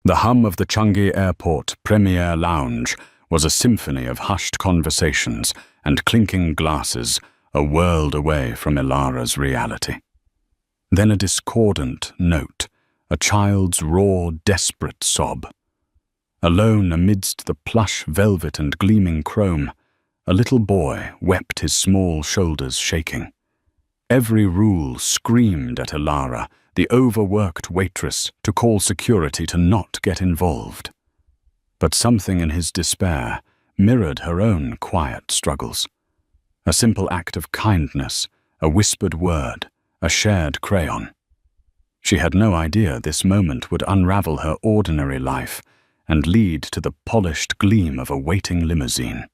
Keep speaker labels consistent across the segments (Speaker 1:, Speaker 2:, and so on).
Speaker 1: The hum of the Changi Airport Premier Lounge was a symphony of hushed conversations and clinking glasses, a world away from Ilara's reality. Then a discordant note, a child's raw, desperate sob. Alone amidst the plush velvet and gleaming chrome, a little boy wept, his small shoulders shaking. Every rule screamed at Ilara, the overworked waitress, to call security to not get involved. But something in his despair mirrored her own quiet struggles. A simple act of kindness, a whispered word, a shared crayon. She had no idea this moment would unravel her ordinary life and lead to the polished gleam of a waiting limousine.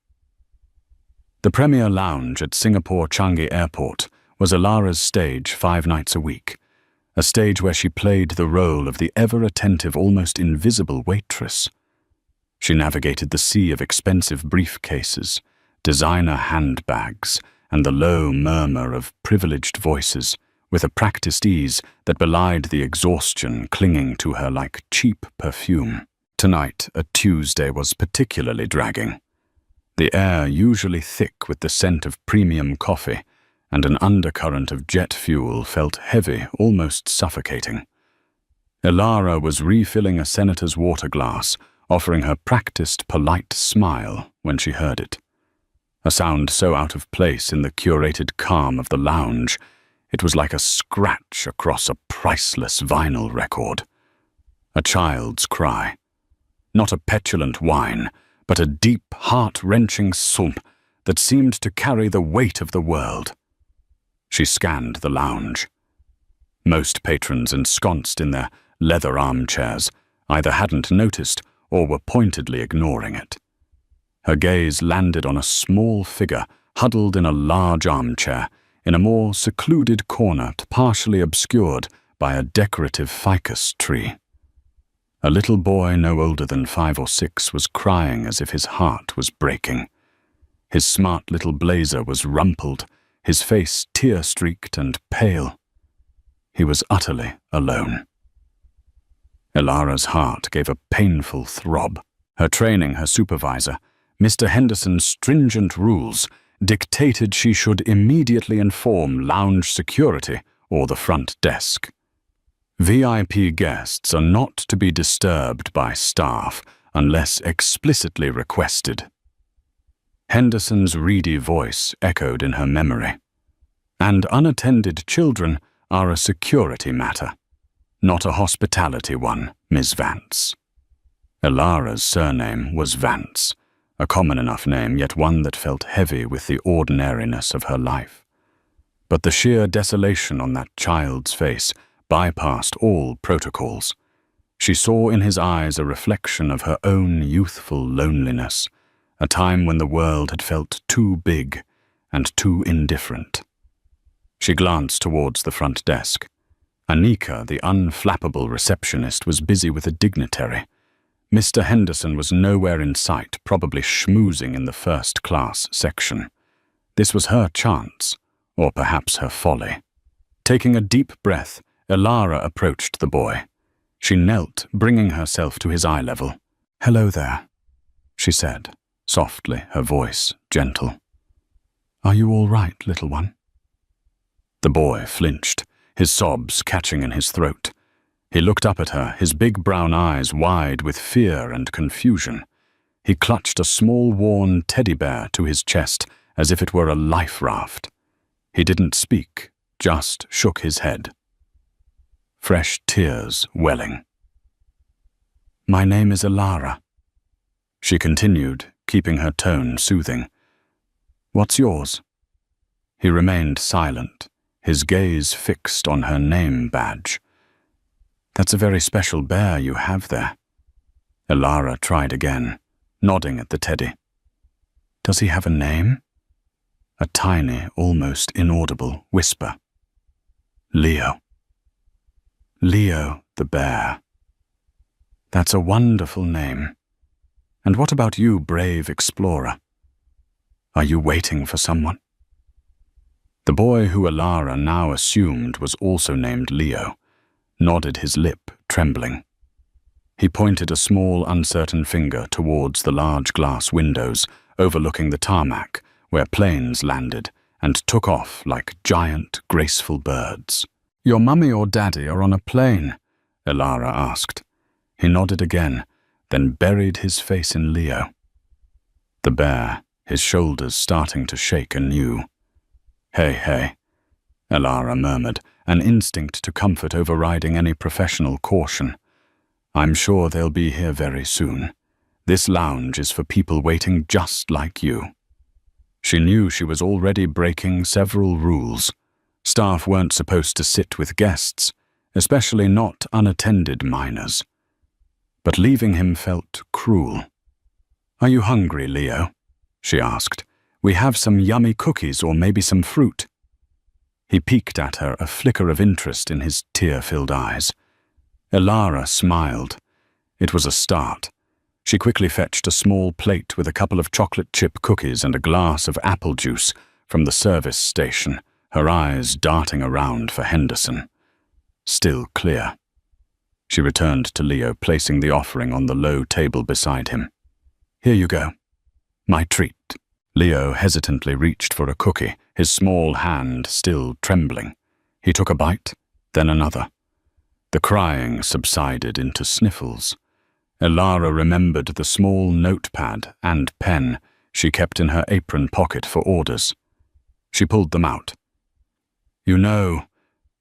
Speaker 1: The Premier Lounge at Singapore Changi Airport was Ilara's stage 5 nights a week, a stage where she played the role of the ever-attentive, almost invisible waitress. She navigated the sea of expensive briefcases, designer handbags, and the low murmur of privileged voices with a practiced ease that belied the exhaustion clinging to her like cheap perfume. Tonight, a Tuesday, was particularly dragging. The air, usually thick with the scent of premium coffee, and an undercurrent of jet fuel, felt heavy, almost suffocating. Ilara was refilling a senator's water glass, offering her practiced, polite smile when she heard it. A sound so out of place in the curated calm of the lounge, it was like a scratch across a priceless vinyl record. A child's cry. Not a petulant whine, but a deep, heart-wrenching sob that seemed to carry the weight of the world. She scanned the lounge. Most patrons, ensconced in their leather armchairs, either hadn't noticed or were pointedly ignoring it. Her gaze landed on a small figure huddled in a large armchair in a more secluded corner, partially obscured by a decorative ficus tree. A little boy no older than 5 or 6 was crying as if his heart was breaking. His smart little blazer was rumpled, his face tear-streaked and pale. He was utterly alone. Ilara's heart gave a painful throb. Her training, her supervisor, Mr. Henderson's stringent rules, dictated she should immediately inform lounge security or the front desk. VIP guests are not to be disturbed by staff unless explicitly requested. Henderson's reedy voice echoed in her memory. And unattended children are a security matter, not a hospitality one, Miss Vance. Ilara's surname was Vance, a common enough name, yet one that felt heavy with the ordinariness of her life. But the sheer desolation on that child's face bypassed all protocols. She saw in his eyes a reflection of her own youthful loneliness, a time when the world had felt too big and too indifferent. She glanced towards the front desk. Anika, the unflappable receptionist, was busy with a dignitary. Mr. Henderson was nowhere in sight, probably schmoozing in the first-class section. This was her chance, or perhaps her folly. Taking a deep breath, Ilara approached the boy. She knelt, bringing herself to his eye level. "Hello there," she said, softly, her voice gentle. "Are you all right, little one?" The boy flinched, his sobs catching in his throat. He looked up at her, his big brown eyes wide with fear and confusion. He clutched a small worn teddy bear to his chest as if it were a life raft. He didn't speak, just shook his head. Fresh tears welling. "My name is Ilara," she continued, keeping her tone soothing. "What's yours?" He remained silent, his gaze fixed on her name badge. "That's a very special bear you have there." Ilara tried again, nodding at the teddy. "Does he have a name?" A tiny, almost inaudible whisper. "Leo." "Leo the bear. That's a wonderful name. And what about you, brave explorer? Are you waiting for someone?" The boy who Ilara now assumed was also named Leo nodded, his lip trembling. He pointed a small, uncertain finger towards the large glass windows overlooking the tarmac where planes landed and took off like giant, graceful birds. "Your mummy or daddy are on a plane?" Elara asked. He nodded again, then buried his face in Leo. The bear, his shoulders starting to shake anew. Hey, Elara murmured, an instinct to comfort overriding any professional caution. "I'm sure they'll be here very soon. This lounge is for people waiting just like you." She knew she was already breaking several rules. Staff weren't supposed to sit with guests, especially not unattended minors. But leaving him felt cruel. "Are you hungry, Leo?" she asked. "We have some yummy cookies or maybe some fruit." He peeked at her, a flicker of interest in his tear-filled eyes. Elara smiled. It was a start. She quickly fetched a small plate with a couple of chocolate chip cookies and a glass of apple juice from the service station, her eyes darting around for Henderson. Still clear. She returned to Leo, placing the offering on the low table beside him. "Here you go. My treat." Leo hesitantly reached for a cookie, his small hand still trembling. He took a bite, then another. The crying subsided into sniffles. Elara remembered the small notepad and pen she kept in her apron pocket for orders. She pulled them out. "You know,"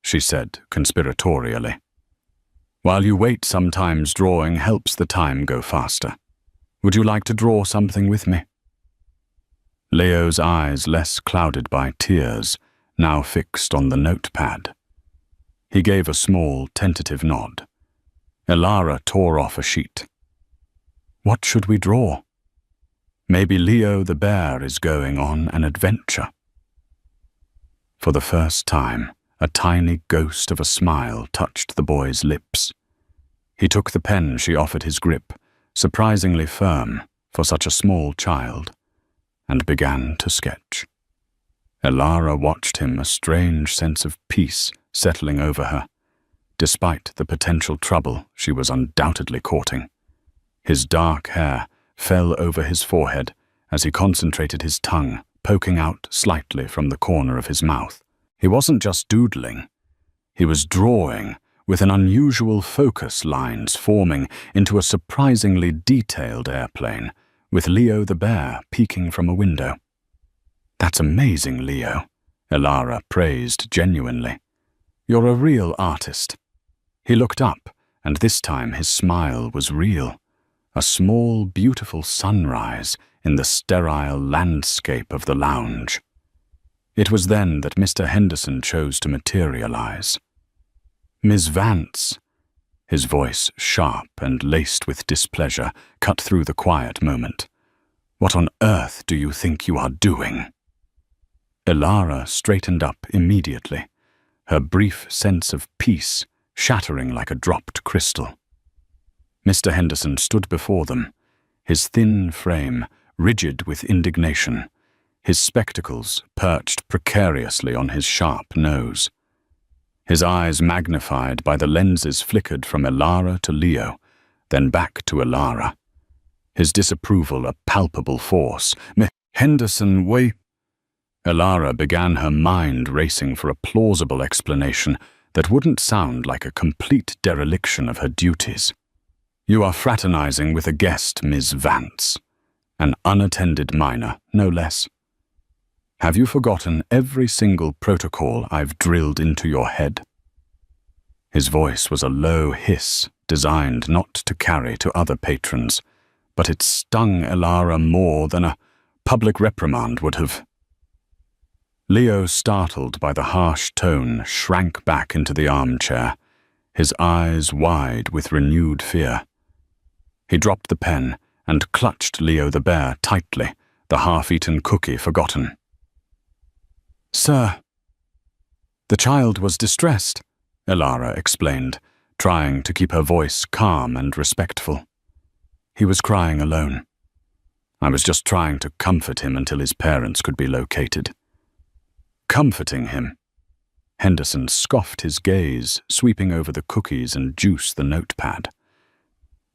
Speaker 1: she said conspiratorially, "while you wait sometimes drawing helps the time go faster. Would you like to draw something with me?" Leo's eyes, less clouded by tears, now fixed on the notepad. He gave a small, tentative nod. Elara tore off a sheet. "What should we draw?" "Maybe Leo the bear is going on an adventure." For the first time, a tiny ghost of a smile touched the boy's lips. He took the pen she offered his grip, surprisingly firm for such a small child, and began to sketch. Elara watched him, a strange sense of peace settling over her, despite the potential trouble she was undoubtedly courting. His dark hair fell over his forehead as he concentrated his tongue, poking out slightly from the corner of his mouth. He wasn't just doodling. He was drawing, with an unusual focus, lines forming into a surprisingly detailed airplane, with Leo the bear peeking from a window. "That's amazing, Leo," Elara praised genuinely. "You're a real artist." He looked up, and this time his smile was real. A small, beautiful sunrise in the sterile landscape of the lounge. It was then that Mr. Henderson chose to materialize. "Miss Vance," his voice sharp and laced with displeasure, cut through the quiet moment. "What on earth do you think you are doing?" Elara straightened up immediately, her brief sense of peace shattering like a dropped crystal. Mr. Henderson stood before them, his thin frame rigid with indignation, his spectacles perched precariously on his sharp nose. His eyes magnified by the lenses flickered from Elara to Leo, then back to Elara. His disapproval a palpable force. "Henderson, wait." Elara began, her mind racing for a plausible explanation that wouldn't sound like a complete dereliction of her duties. "You are fraternizing with a guest, Ms. Vance. An unattended minor, no less. Have you forgotten every single protocol I've drilled into your head?" His voice was a low hiss, designed not to carry to other patrons, but it stung Elara more than a public reprimand would have. Leo, startled by the harsh tone, shrank back into the armchair, his eyes wide with renewed fear. He dropped the pen and clutched Leo the bear tightly, the half-eaten cookie forgotten. "Sir." "The child was distressed," Elara explained, trying to keep her voice calm and respectful. "He was crying alone. I was just trying to comfort him until his parents could be located." "Comforting him?" Henderson scoffed, his gaze sweeping over the cookies and juice the notepad.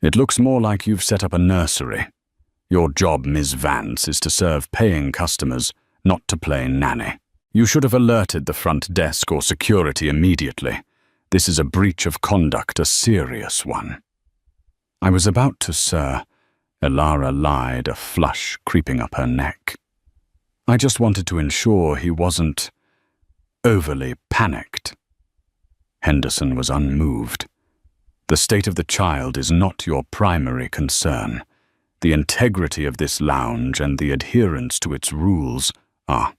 Speaker 1: It looks more like you've set up a nursery. Your job, Ms. Vance, is to serve paying customers, not to play nanny. You should have alerted the front desk or security immediately. This is a breach of conduct, a serious one." "I was about to, sir," Elara lied, a flush creeping up her neck. "I just wanted to ensure he wasn't overly panicked." Henderson was unmoved. "The state of the child is not your primary concern. The integrity of this lounge and the adherence to its rules are.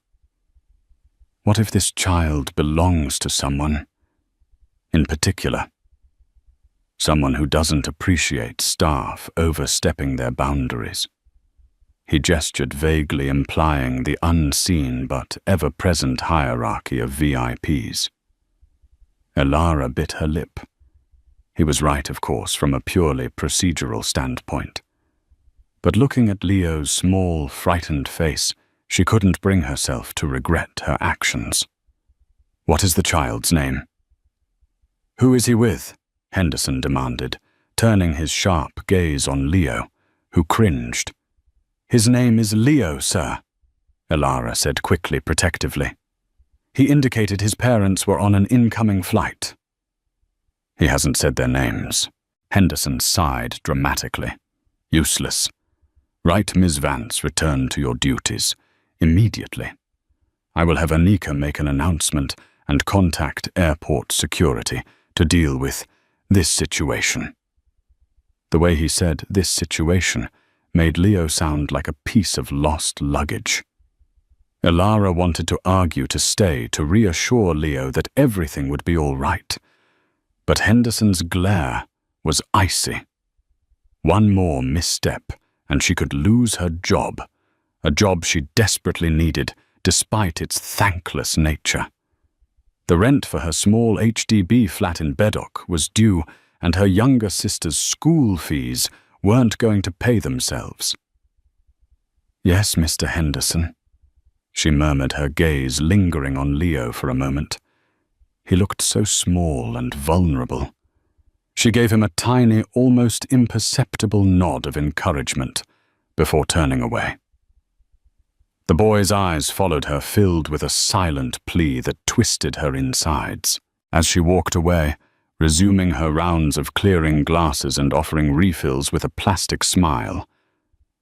Speaker 1: What if this child belongs to someone in particular? Someone who doesn't appreciate staff overstepping their boundaries." He gestured vaguely, implying the unseen but ever-present hierarchy of VIPs. Elara bit her lip. He was right, of course, from a purely procedural standpoint. But looking at Leo's small, frightened face, she couldn't bring herself to regret her actions. "What is the child's name?" "Who is he with?" Henderson demanded, turning his sharp gaze on Leo, who cringed. "His name is Leo, sir," Elara said quickly, protectively. "He indicated his parents were on an incoming flight." "He hasn't said their names." Henderson sighed dramatically. "Useless. Right, Ms. Vance, return to your duties. Immediately. I will have Anika make an announcement and contact airport security to deal with this situation." The way he said "this situation" made Leo sound like a piece of lost luggage. Elara wanted to argue to stay, to reassure Leo that everything would be all right. But Henderson's glare was icy. One more misstep, and she could lose her job, a job she desperately needed, despite its thankless nature. The rent for her small HDB flat in Bedok was due, and her younger sister's school fees weren't going to pay themselves. "Yes, Mr. Henderson," she murmured, her gaze lingering on Leo for a moment. He looked so small and vulnerable. She gave him a tiny, almost imperceptible nod of encouragement before turning away. The boy's eyes followed her, filled with a silent plea that twisted her insides. As she walked away, resuming her rounds of clearing glasses and offering refills with a plastic smile,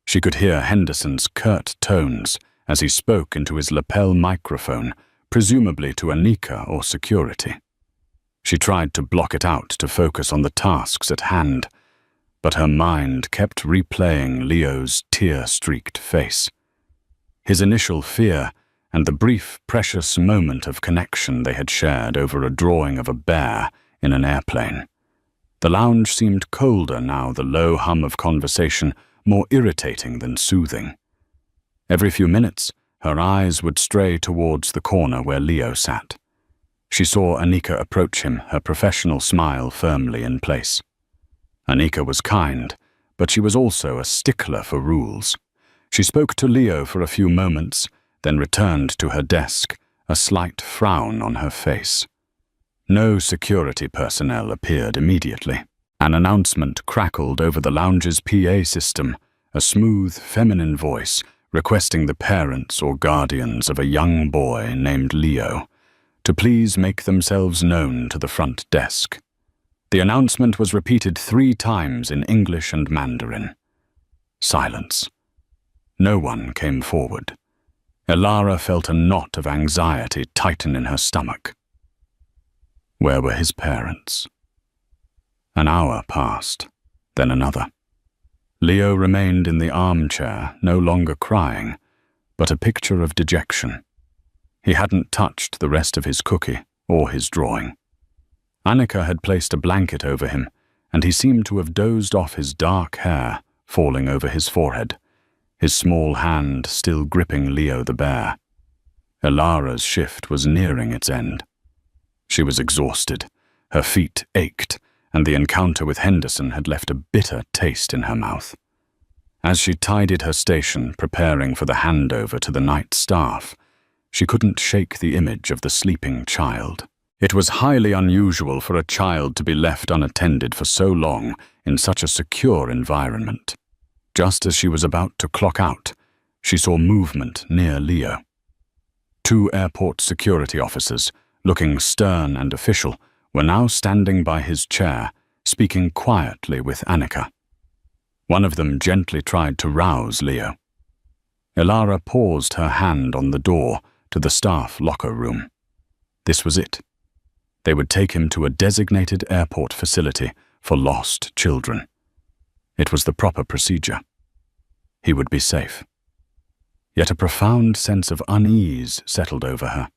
Speaker 1: she could hear Henderson's curt tones as he spoke into his lapel microphone, presumably to Anika or security. She tried to block it out to focus on the tasks at hand, but her mind kept replaying Leo's tear-streaked face. His initial fear and the brief, precious moment of connection they had shared over a drawing of a bear in an airplane. The lounge seemed colder now, the low hum of conversation more irritating than soothing. Every few minutes, her eyes would stray towards the corner where Leo sat. She saw Anika approach him, her professional smile firmly in place. Anika was kind, but she was also a stickler for rules. She spoke to Leo for a few moments, then returned to her desk, a slight frown on her face. No security personnel appeared immediately. An announcement crackled over the lounge's PA system, a smooth, feminine voice requesting the parents or guardians of a young boy named Leo to please make themselves known to the front desk. The announcement was repeated 3 times in English and Mandarin. Silence. No one came forward. Elara felt a knot of anxiety tighten in her stomach. Where were his parents? An hour passed, then another. Leo remained in the armchair, no longer crying, but a picture of dejection. He hadn't touched the rest of his cookie or his drawing. Anika had placed a blanket over him, and he seemed to have dozed off, his dark hair falling over his forehead, his small hand still gripping Leo the bear. Elara's shift was nearing its end. She was exhausted, her feet ached, and the encounter with Henderson had left a bitter taste in her mouth. As she tidied her station, preparing for the handover to the night staff, she couldn't shake the image of the sleeping child. It was highly unusual for a child to be left unattended for so long in such a secure environment. Just as she was about to clock out, she saw movement near Leo. 2 airport security officers, looking stern and official, were now standing by his chair, speaking quietly with Annika. One of them gently tried to rouse Leo. Elara paused her hand on the door to the staff locker room. This was it. They would take him to a designated airport facility for lost children. It was the proper procedure. He would be safe. Yet a profound sense of unease settled over her.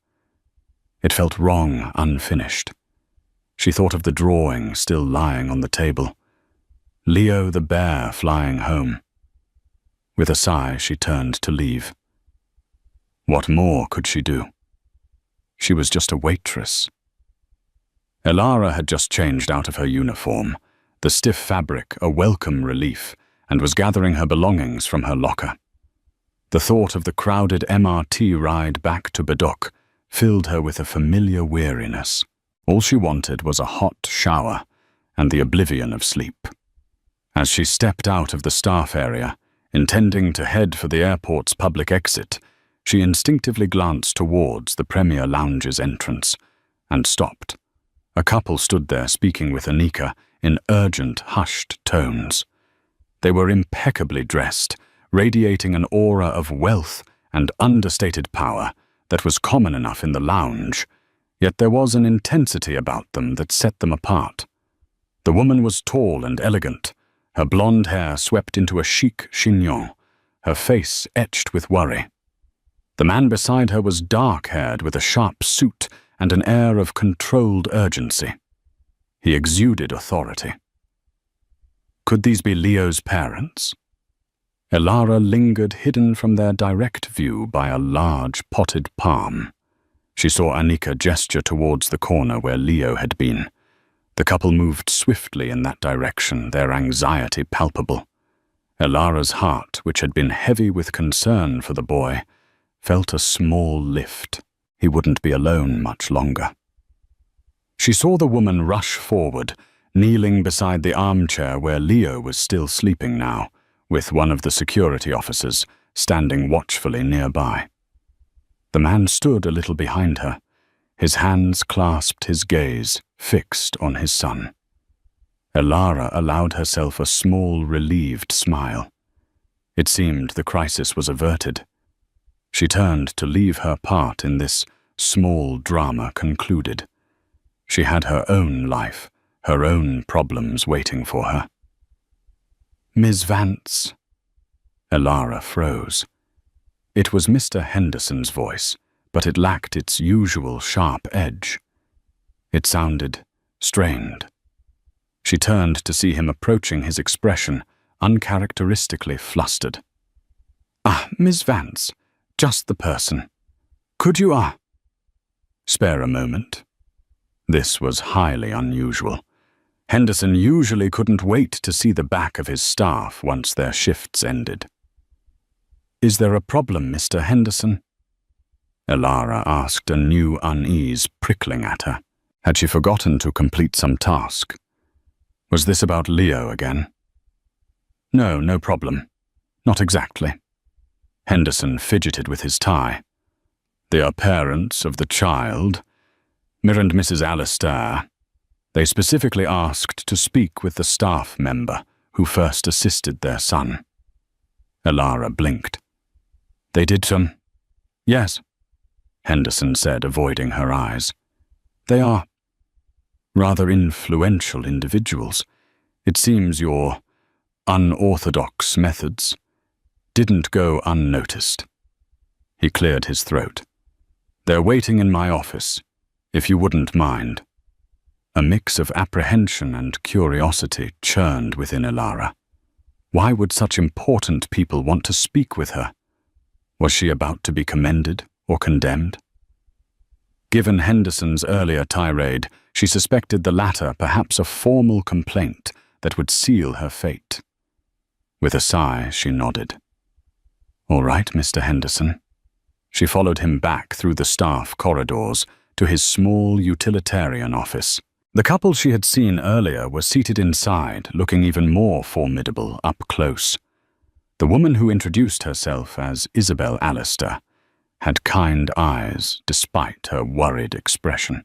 Speaker 1: It felt wrong, unfinished. She thought of the drawing still lying on the table. Leo the bear flying home. With a sigh, she turned to leave. What more could she do? She was just a waitress. Elara had just changed out of her uniform, the stiff fabric a welcome relief, and was gathering her belongings from her locker. The thought of the crowded MRT ride back to Bedok filled her with a familiar weariness. All she wanted was a hot shower and the oblivion of sleep. As she stepped out of the staff area, intending to head for the airport's public exit, she instinctively glanced towards the Premier Lounge's entrance and stopped. A couple stood there speaking with Annika in urgent, hushed tones. They were impeccably dressed, radiating an aura of wealth and understated power that was common enough in the lounge, yet there was an intensity about them that set them apart. The woman was tall and elegant, her blonde hair swept into a chic chignon, her face etched with worry. The man beside her was dark-haired with a sharp suit and an air of controlled urgency. He exuded authority. Could these be Leo's parents? Elara lingered hidden from their direct view by a large potted palm. She saw Annika gesture towards the corner where Leo had been. The couple moved swiftly in that direction, their anxiety palpable. Elara's heart, which had been heavy with concern for the boy, felt a small lift. He wouldn't be alone much longer. She saw the woman rush forward, kneeling beside the armchair where Leo was still sleeping now, with one of the security officers standing watchfully nearby. The man stood a little behind her. His hands clasped, his gaze fixed on his son. Elara allowed herself a small, relieved smile. It seemed the crisis was averted. She turned to leave her part in this small drama concluded. She had her own life, her own problems waiting for her. Ms. Vance. Elara froze. It was Mr. Henderson's voice, but it lacked its usual sharp edge. It sounded strained. She turned to see him approaching, his expression uncharacteristically flustered. "Ah, Miss Vance, just the person. Could you, spare a moment?" This was highly unusual. Henderson usually couldn't wait to see the back of his staff once their shifts ended. "Is there a problem, Mr. Henderson?" Elara asked, a new unease prickling at her. Had she forgotten to complete some task? Was this about Leo again? No problem. Not exactly. Henderson fidgeted with his tie. "They are parents of the child, Mir and Mrs. Alistair. They specifically asked to speak with the staff member who first assisted their son." Elara blinked. "They did some?" "Yes," Henderson said, avoiding her eyes. "They are rather influential individuals. It seems your unorthodox methods didn't go unnoticed." He cleared his throat. "They're waiting in my office, if you wouldn't mind." A mix of apprehension and curiosity churned within Elara. Why would such important people want to speak with her? Was she about to be commended or condemned? Given Henderson's earlier tirade, she suspected the latter, perhaps a formal complaint that would seal her fate. With a sigh, she nodded. "All right, Mr. Henderson." She followed him back through the staff corridors, to his small utilitarian office. The couple she had seen earlier were seated inside, looking even more formidable up close. The woman who introduced herself as Isabel Alistair had kind eyes despite her worried expression.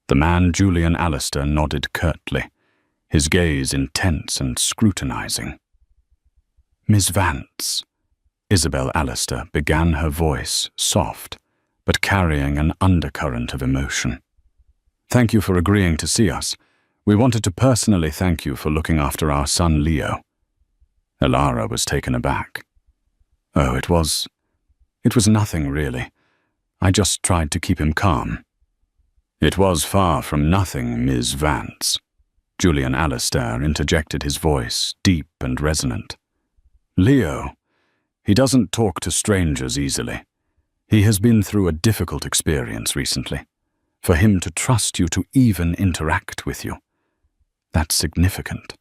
Speaker 1: The man Julian Alistair nodded curtly, his gaze intense and scrutinizing. "Miss Vance," Isabel Alistair began, her voice soft, but carrying an undercurrent of emotion. "Thank you for agreeing to see us. We wanted to personally thank you for looking after our son Leo." Elara was taken aback. "Oh, it was nothing really. I just tried to keep him calm." "It was far from nothing, Ms. Vance." Julian Alistair interjected, his voice deep and resonant. "Leo, he doesn't talk to strangers easily. He has been through a difficult experience recently. For him to trust you to even interact with you, that's significant."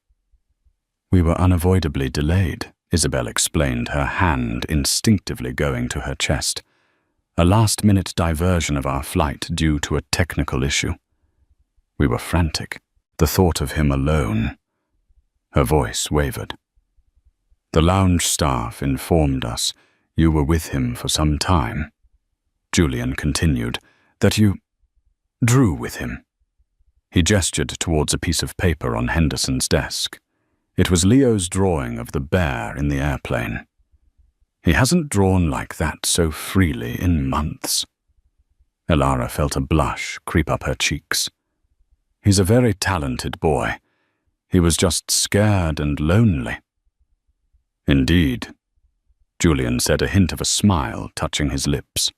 Speaker 1: "We were unavoidably delayed," Isabel explained, her hand instinctively going to her chest. "A last-minute diversion of our flight due to a technical issue. We were frantic. The thought of him alone." Her voice wavered. "The lounge staff informed us you were with him for some time." Julian continued, "that you drew with him." He gestured towards a piece of paper on Henderson's desk. It was Leo's drawing of the bear in the airplane. "He hasn't drawn like that so freely in months." Elara felt a blush creep up her cheeks. "He's a very talented boy. He was just scared and lonely." "Indeed," Julian said, a hint of a smile touching his lips.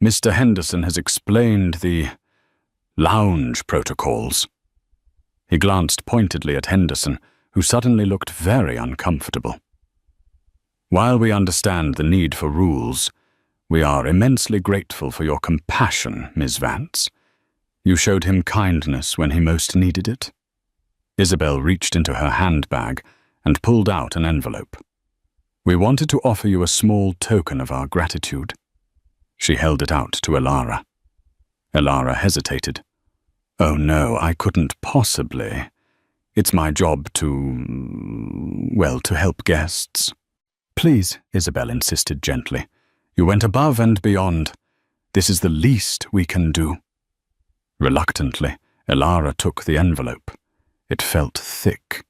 Speaker 1: "Mr. Henderson has explained the lounge protocols." He glanced pointedly at Henderson, who suddenly looked very uncomfortable. "While we understand the need for rules, we are immensely grateful for your compassion, Ms. Vance. You showed him kindness when he most needed it." Isabel reached into her handbag and pulled out an envelope. "We wanted to offer you a small token of our gratitude." She held it out to Elara. Elara hesitated. "Oh no, I couldn't possibly. It's my job to help guests." "Please," Isabel insisted gently. "You went above and beyond. This is the least we can do." Reluctantly, Elara took the envelope. It felt thick.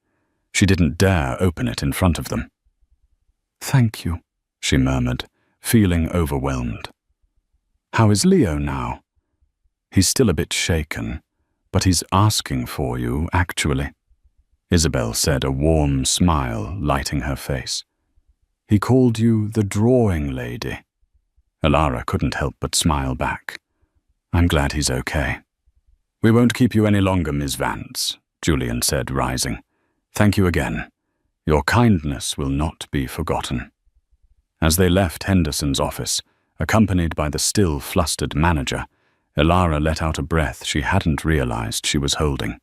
Speaker 1: She didn't dare open it in front of them. "Thank you," she murmured, feeling overwhelmed. "How is Leo now?" "He's still a bit shaken, but he's asking for you, actually," Isabel said, a warm smile lighting her face. "He called you the drawing lady." Elara couldn't help but smile back. "I'm glad he's okay." "We won't keep you any longer, Ms. Vance," Julian said, rising. "Thank you again. Your kindness will not be forgotten." As they left Henderson's office, accompanied by the still flustered manager, Elara let out a breath she hadn't realized she was holding.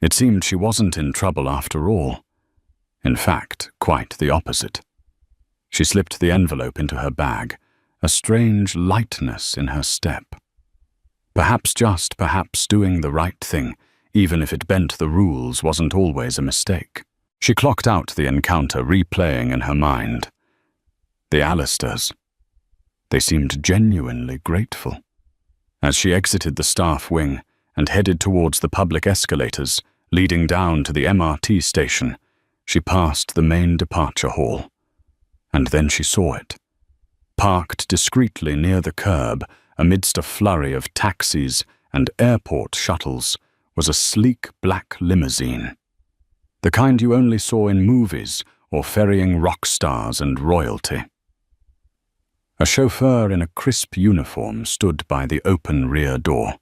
Speaker 1: It seemed she wasn't in trouble after all. In fact, quite the opposite. She slipped the envelope into her bag, a strange lightness in her step. Perhaps doing the right thing, even if it bent the rules, wasn't always a mistake. She clocked out the encounter, replaying in her mind. The Alistairs. They seemed genuinely grateful. As she exited the staff wing and headed towards the public escalators leading down to the MRT station, she passed the main departure hall. And then she saw it. Parked discreetly near the curb, amidst a flurry of taxis and airport shuttles, was a sleek black limousine. The kind you only saw in movies or ferrying rock stars and royalty. A chauffeur in a crisp uniform stood by the open rear door.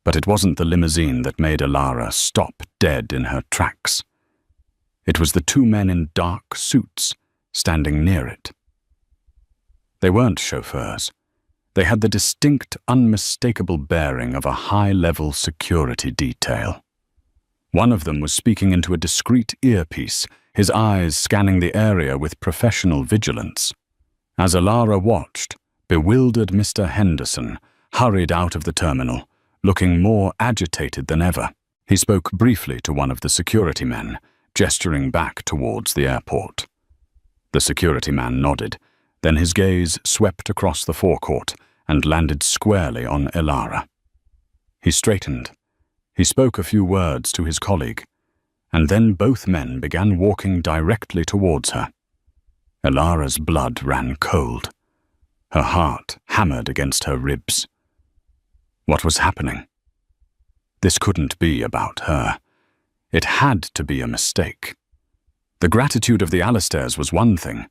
Speaker 1: But it wasn't the limousine that made Elara stop dead in her tracks. It was the two men in dark suits standing near it. They weren't chauffeurs. They had the distinct, unmistakable bearing of a high-level security detail. One of them was speaking into a discreet earpiece, his eyes scanning the area with professional vigilance. As Elara watched, bewildered Mr. Henderson hurried out of the terminal, looking more agitated than ever. He spoke briefly to one of the security men, gesturing back towards the airport. The security man nodded, then his gaze swept across the forecourt and landed squarely on Elara. He straightened. He spoke a few words to his colleague, and then both men began walking directly towards her. Elara's blood ran cold. Her heart hammered against her ribs. What was happening? This couldn't be about her. It had to be a mistake. The gratitude of the Alistairs was one thing.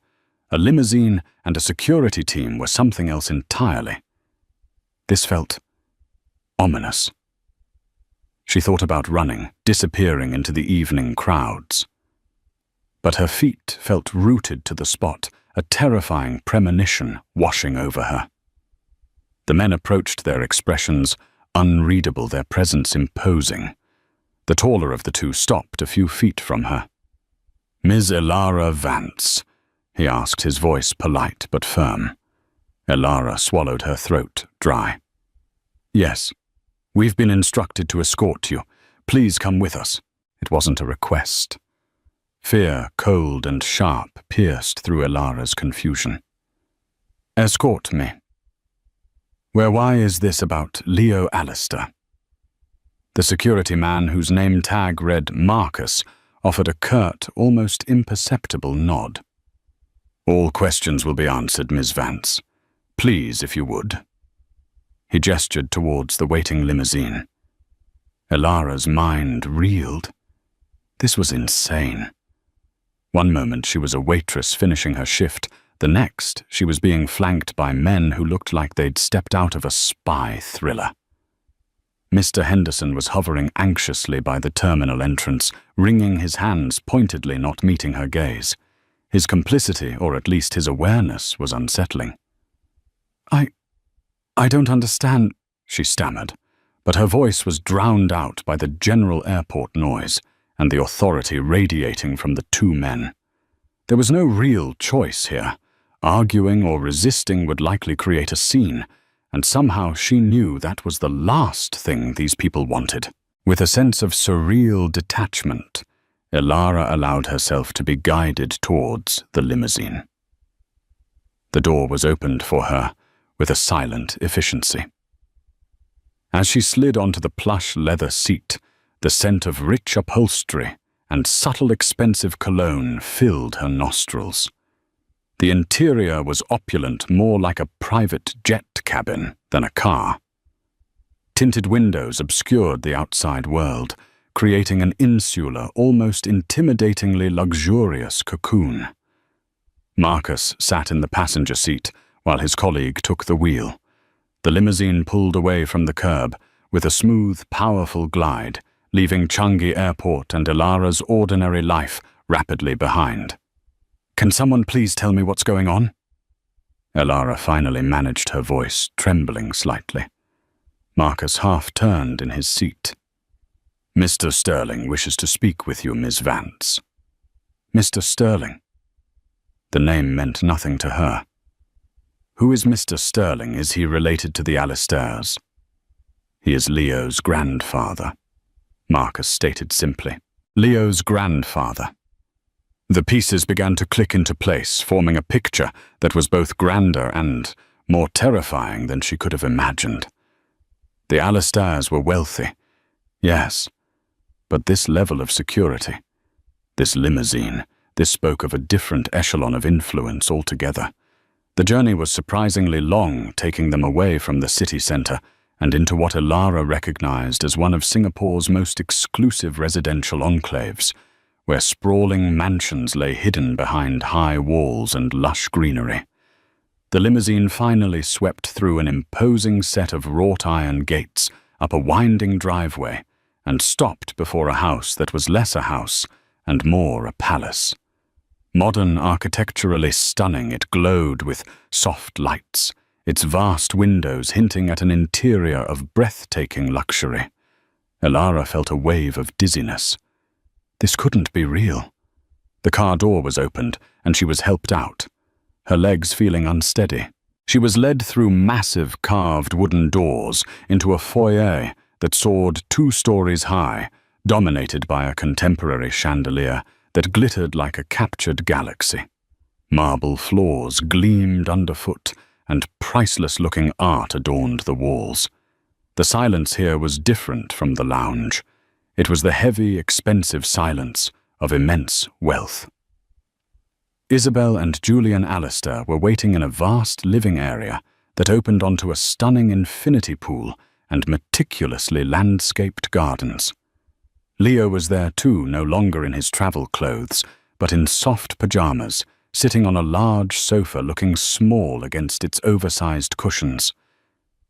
Speaker 1: A limousine and a security team were something else entirely. This felt ominous. She thought about running, disappearing into the evening crowds. But her feet felt rooted to the spot, a terrifying premonition washing over her. The men approached, their expressions unreadable, their presence imposing. The taller of the two stopped a few feet from her. "Ms. Elara Vance," he asked, his voice polite but firm. Elara swallowed her throat dry. "Yes, we've been instructed to escort you. Please come with us." It wasn't a request. Fear, cold and sharp, pierced through Elara's confusion. "Escort me." Why is this about Leo Alistair? The security man, whose name tag read Marcus, offered a curt, almost imperceptible nod. "All questions will be answered, Miss Vance. Please, if you would." He gestured towards the waiting limousine. Elara's mind reeled. This was insane. One moment she was a waitress finishing her shift. The next, she was being flanked by men who looked like they'd stepped out of a spy thriller. Mr. Henderson was hovering anxiously by the terminal entrance, wringing his hands pointedly, not meeting her gaze. His complicity, or at least his awareness, was unsettling. I don't understand," she stammered, but her voice was drowned out by the general airport noise and the authority radiating from the two men. There was no real choice here. Arguing or resisting would likely create a scene, and somehow she knew that was the last thing these people wanted. With a sense of surreal detachment, Elara allowed herself to be guided towards the limousine. The door was opened for her with a silent efficiency. As she slid onto the plush leather seat, the scent of rich upholstery and subtle expensive cologne filled her nostrils. The interior was opulent, more like a private jet cabin than a car. Tinted windows obscured the outside world, creating an insular, almost intimidatingly luxurious cocoon. Marcus sat in the passenger seat while his colleague took the wheel. The limousine pulled away from the curb with a smooth, powerful glide, leaving Changi Airport and Elara's ordinary life rapidly behind. "Can someone please tell me what's going on?" Elara finally managed her voice, trembling slightly. Marcus half turned in his seat. "Mr. Sterling wishes to speak with you, Miss Vance." Mr. Sterling? The name meant nothing to her. Who is Mr. Sterling? Is he related to the Alistairs? He is Leo's grandfather, Marcus stated simply. Leo's grandfather. The pieces began to click into place, forming a picture that was both grander and more terrifying than she could have imagined. The Alistairs were wealthy, yes, but this level of security, this limousine, this spoke of a different echelon of influence altogether. The journey was surprisingly long, taking them away from the city centre and into what Elara recognized as one of Singapore's most exclusive residential enclaves, where sprawling mansions lay hidden behind high walls and lush greenery. The limousine finally swept through an imposing set of wrought iron gates, up a winding driveway, and stopped before a house that was less a house and more a palace. Modern, architecturally stunning, it glowed with soft lights, its vast windows hinting at an interior of breathtaking luxury. Elara felt a wave of dizziness. This couldn't be real. The car door was opened, and she was helped out, her legs feeling unsteady. She was led through massive carved wooden doors into a foyer that soared 2 stories high, dominated by a contemporary chandelier that glittered like a captured galaxy. Marble floors gleamed underfoot, and priceless-looking art adorned the walls. The silence here was different from the lounge. It was the heavy, expensive silence of immense wealth. Isabel and Julian Alistair were waiting in a vast living area that opened onto a stunning infinity pool and meticulously landscaped gardens. Leo was there too, no longer in his travel clothes, but in soft pajamas, sitting on a large sofa looking small against its oversized cushions.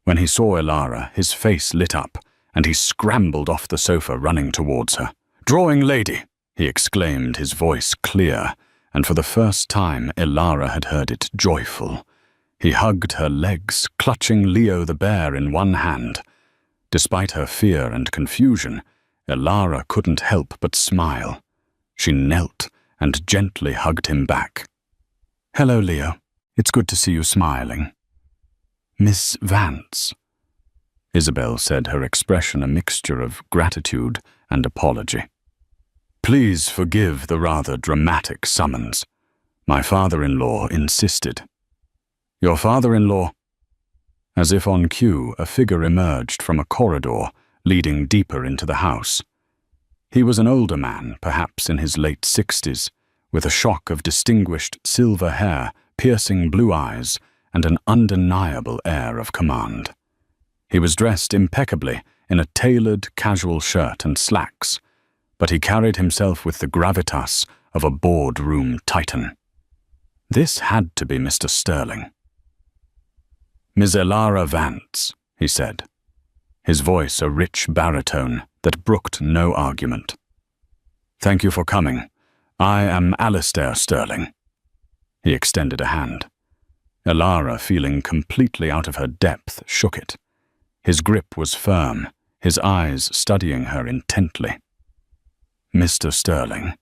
Speaker 1: When he saw Elara, his face lit up, and he scrambled off the sofa, running towards her. "Drawing lady!" he exclaimed, his voice clear, and for the first time Elara had heard it joyful. He hugged her legs, clutching Leo the bear in one hand. Despite her fear and confusion, Elara couldn't help but smile. She knelt and gently hugged him back. "Hello, Leo. It's good to see you smiling." "Miss Vance," Isabel said, her expression a mixture of gratitude and apology. "Please forgive the rather dramatic summons. My father-in-law insisted." "Your father-in-law?" As if on cue, a figure emerged from a corridor leading deeper into the house. He was an older man, perhaps in his late 60s, with a shock of distinguished silver hair, piercing blue eyes, and an undeniable air of command. He was dressed impeccably in a tailored casual shirt and slacks, but he carried himself with the gravitas of a boardroom titan. This had to be Mr. Sterling. "Ms. Elara Vance," he said, his voice a rich baritone that brooked no argument. "Thank you for coming. I am Alistair Sterling." He extended a hand. Elara, feeling completely out of her depth, shook it. His grip was firm, his eyes studying her intently. "Mr. Sterling,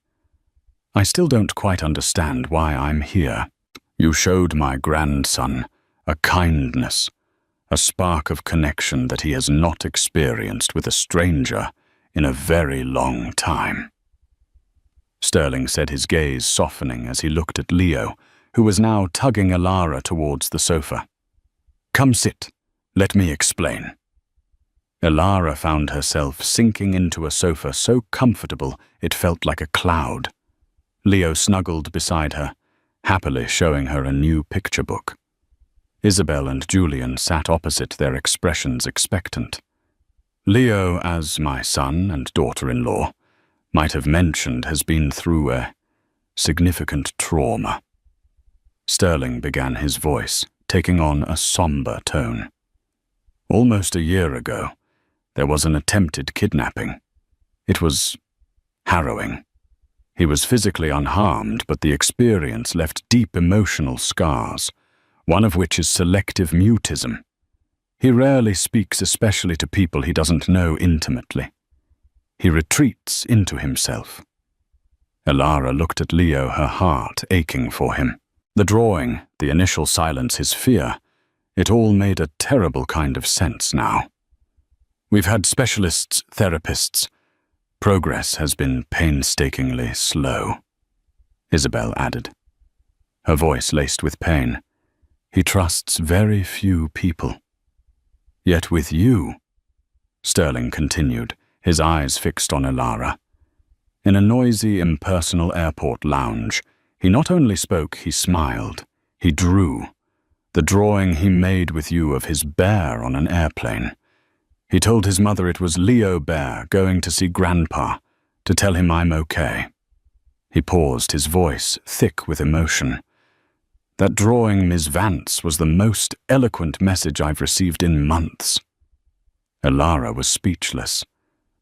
Speaker 1: I still don't quite understand why I'm here. You showed my grandson a kindness, a spark of connection that he has not experienced with a stranger in a very long time." Sterling said, his gaze softening as he looked at Leo, who was now tugging Elara towards the sofa. "Come sit. Let me explain." Elara found herself sinking into a sofa so comfortable it felt like a cloud. Leo snuggled beside her, happily showing her a new picture book. Isabel and Julian sat opposite, their expressions expectant. Leo, as my son and daughter-in-law might have mentioned, has been through a significant trauma. Sterling began his voice, taking on a somber tone. Almost a year ago, there was an attempted kidnapping. It was harrowing. He was physically unharmed, but the experience left deep emotional scars, one of which is selective mutism. He rarely speaks, especially to people he doesn't know intimately. He retreats into himself. Elara looked at Leo, her heart aching for him. The drawing, the initial silence, his fear, it all made a terrible kind of sense now. "We've had specialists, therapists. Progress has been painstakingly slow," Isabel added, her voice laced with pain. "He trusts very few people. Yet with you," Sterling continued, his eyes fixed on Elara. In a noisy, impersonal airport lounge, he not only spoke, he smiled. He drew. The drawing he made with you of his bear on an airplane. He told his mother it was Leo Bear going to see Grandpa, to tell him I'm okay. He paused, his voice thick with emotion. That drawing, Ms. Vance, was the most eloquent message I've received in months. Elara was speechless.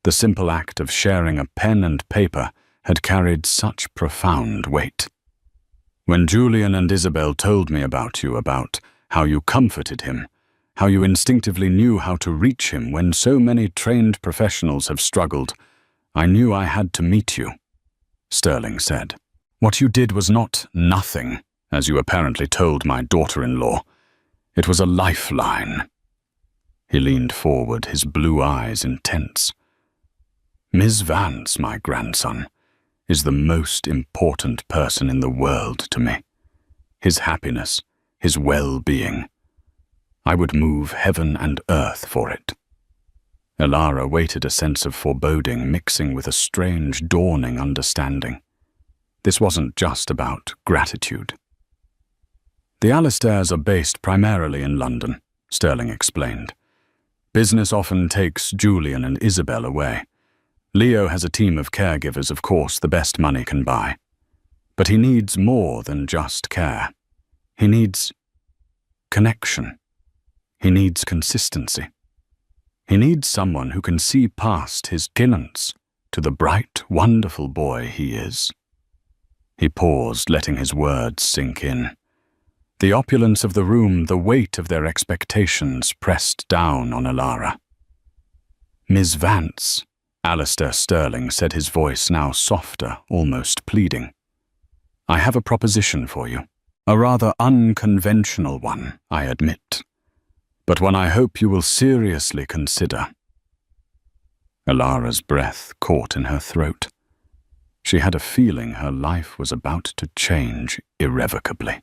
Speaker 1: The simple act of sharing a pen and paper had carried such profound weight. When Julian and Isabel told me about you, about how you comforted him, how you instinctively knew how to reach him when so many trained professionals have struggled, I knew I had to meet you," Sterling said. "What you did was not nothing, as you apparently told my daughter-in-law. It was a lifeline. He leaned forward, his blue eyes intense. Miss Vance, my grandson, is the most important person in the world to me. His happiness, his well-being. I would move heaven and earth for it. Elara waited, a sense of foreboding mixing with a strange, dawning understanding. This wasn't just about gratitude. The Alistairs are based primarily in London, Sterling explained. Business often takes Julian and Isabel away. Leo has a team of caregivers, of course, the best money can buy. But he needs more than just care. He needs connection. He needs consistency. He needs someone who can see past his guilance to the bright, wonderful boy he is. He paused, letting his words sink in. The opulence of the room, the weight of their expectations pressed down on Elara. Miss Vance, Alistair Sterling said, his voice now softer, almost pleading. I have a proposition for you. A rather unconventional one, I admit, but one I hope you will seriously consider. Elara's breath caught in her throat. She had a feeling her life was about to change irrevocably.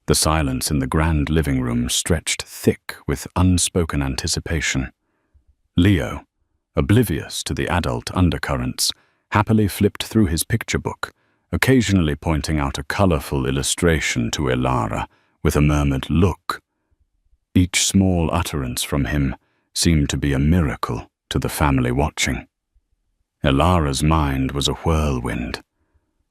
Speaker 1: The silence in the grand living room stretched thick with unspoken anticipation. Leo, oblivious to the adult undercurrents, happily flipped through his picture book, occasionally pointing out a colorful illustration to Elara with a murmured look. Each small utterance from him seemed to be a miracle to the family watching. Elara's mind was a whirlwind.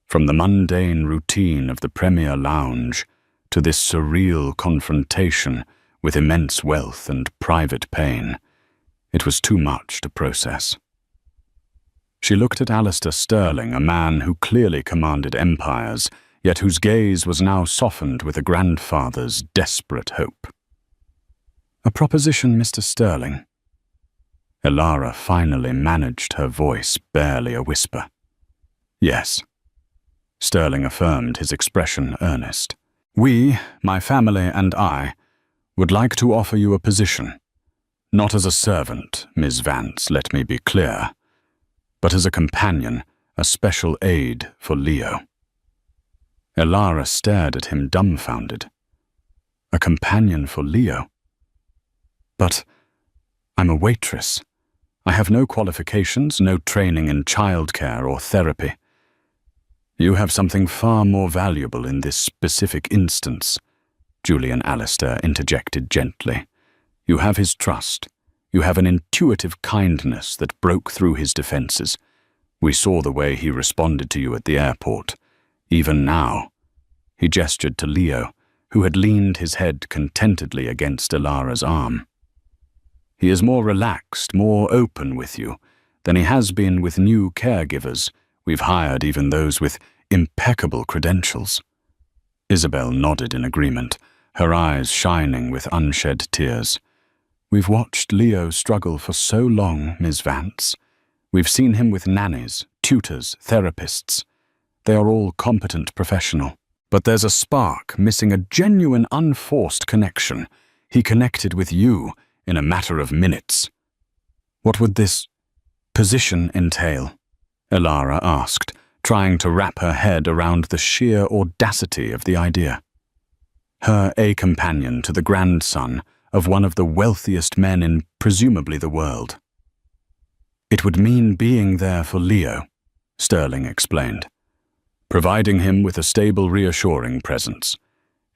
Speaker 1: From the mundane routine of the Premier Lounge to this surreal confrontation with immense wealth and private pain, it was too much to process. She looked at Alistair Sterling, a man who clearly commanded empires, yet whose gaze was now softened with a grandfather's desperate hope. A proposition, Mr. Sterling? Elara finally managed her voice, barely a whisper. Yes. Sterling affirmed, his expression earnest. We, my family and I, would like to offer you a position. Not as a servant, Miss Vance, let me be clear, but as a companion, a special aid for Leo. Elara stared at him dumbfounded. A companion for Leo? But I'm a waitress. I have no qualifications, no training in childcare or therapy. You have something far more valuable in this specific instance, Julian Alistair interjected gently. You have his trust. You have an intuitive kindness that broke through his defenses. We saw the way he responded to you at the airport. Even now. He gestured to Leo, who had leaned his head contentedly against Elara's arm. He is more relaxed, more open with you than he has been with new caregivers. We've hired even those with impeccable credentials. Isabel nodded in agreement, her eyes shining with unshed tears. We've watched Leo struggle for so long, Miss Vance. We've seen him with nannies, tutors, therapists. They are all competent professional. But there's a spark missing, a genuine unforced connection. He connected with you in a matter of minutes. What would this position entail? Elara asked, trying to wrap her head around the sheer audacity of the idea. Her a companion to the grandson of one of the wealthiest men in presumably the world. It would mean being there for Leo, Sterling explained, providing him with a stable, reassuring presence,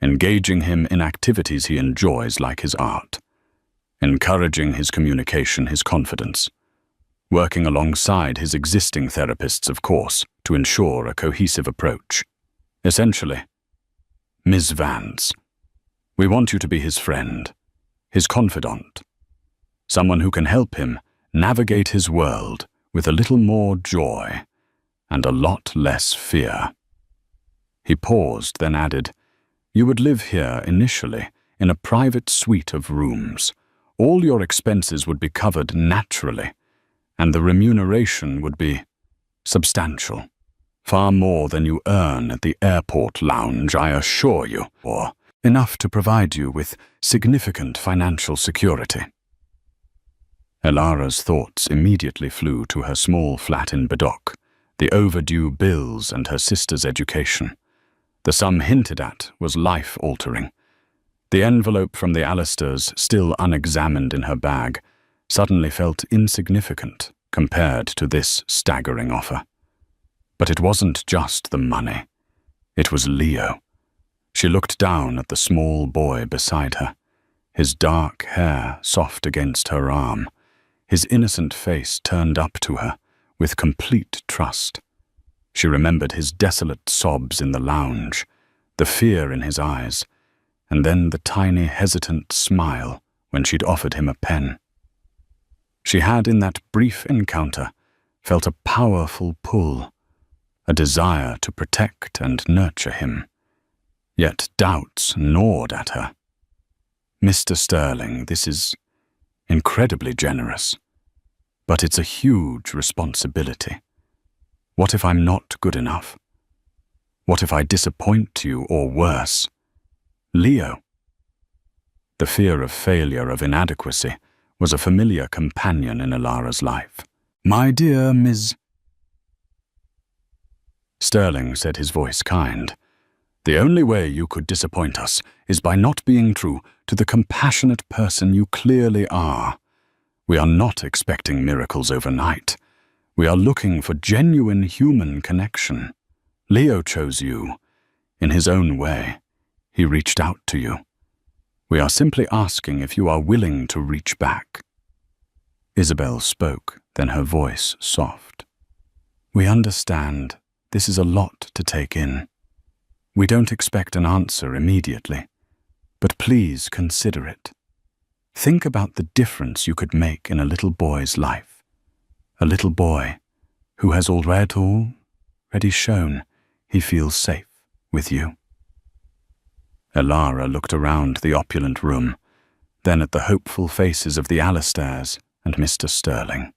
Speaker 1: engaging him in activities he enjoys like his art, encouraging his communication, his confidence, working alongside his existing therapists, of course, to ensure a cohesive approach. Essentially, Ms. Vance, we want you to be his friend, his confidant, someone who can help him navigate his world with a little more joy and a lot less fear. He paused, then added, You would live here initially in a private suite of rooms. All your expenses would be covered naturally, and the remuneration would be substantial. Far more than you earn at the airport lounge, I assure you. Or enough to provide you with significant financial security. Elara's thoughts immediately flew to her small flat in Bedok, the overdue bills and her sister's education. The sum hinted at was life-altering. The envelope from the Alistairs, still unexamined in her bag, suddenly felt insignificant compared to this staggering offer. But it wasn't just the money. It was Leo. She looked down at the small boy beside her, his dark hair soft against her arm, his innocent face turned up to her with complete trust. She remembered his desolate sobs in the lounge, the fear in his eyes, and then the tiny, hesitant smile when she'd offered him a pen. She had, in that brief encounter, felt a powerful pull, a desire to protect and nurture him. Yet doubts gnawed at her. Mr. Sterling, this is incredibly generous, but it's a huge responsibility. What if I'm not good enough? What if I disappoint you, or worse? Leo. The fear of failure, of inadequacy, was a familiar companion in Elara's life. "My dear Ms. Sterling said, his voice kind. "The only way you could disappoint us is by not being true to the compassionate person you clearly are. We are not expecting miracles overnight. We are looking for genuine human connection. Leo chose you. In his own way, he reached out to you. We are simply asking if you are willing to reach back." Isabel spoke, then her voice soft. "We understand. This is a lot to take in. We don't expect an answer immediately, but please consider it. Think about the difference you could make in a little boy's life. A little boy who has already shown he feels safe with you." Elara looked around the opulent room, then at the hopeful faces of the Alistairs and Mr. Sterling.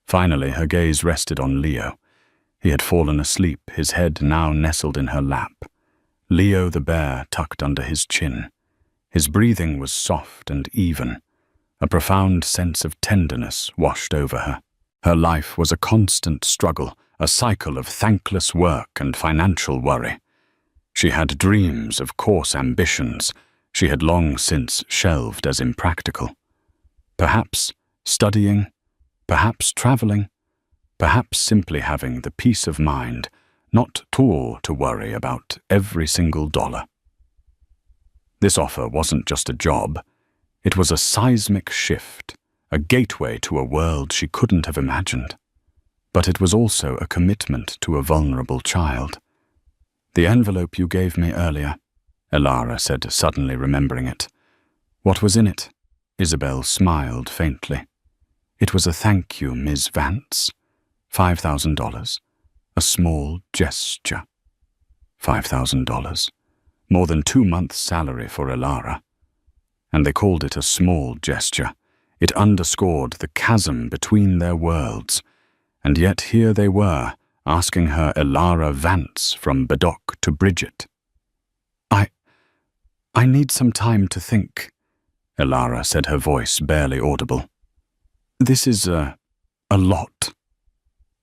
Speaker 1: Finally, her gaze rested on Leo. He had fallen asleep, his head now nestled in her lap, Leo the bear tucked under his chin. His breathing was soft and even. A profound sense of tenderness washed over her. Her life was a constant struggle, a cycle of thankless work and financial worry. She had dreams of coarse ambitions she had long since shelved as impractical. Perhaps studying, perhaps traveling, perhaps simply having the peace of mind not at all to worry about every single dollar. This offer wasn't just a job. It was a seismic shift, a gateway to a world she couldn't have imagined. But it was also a commitment to a vulnerable child. "The envelope you gave me earlier," Elara said, suddenly remembering it. "What was in it?" Isabel smiled faintly. "It was a thank you, Ms. Vance. $5,000. A small gesture." $5,000. More than 2 months' salary for Elara. And they called it a small gesture. It underscored the chasm between their worlds. And yet here they were, asking her Elara Vance from Bedok to Bridget. I need some time to think," Elara said, her voice barely audible. "This is a lot."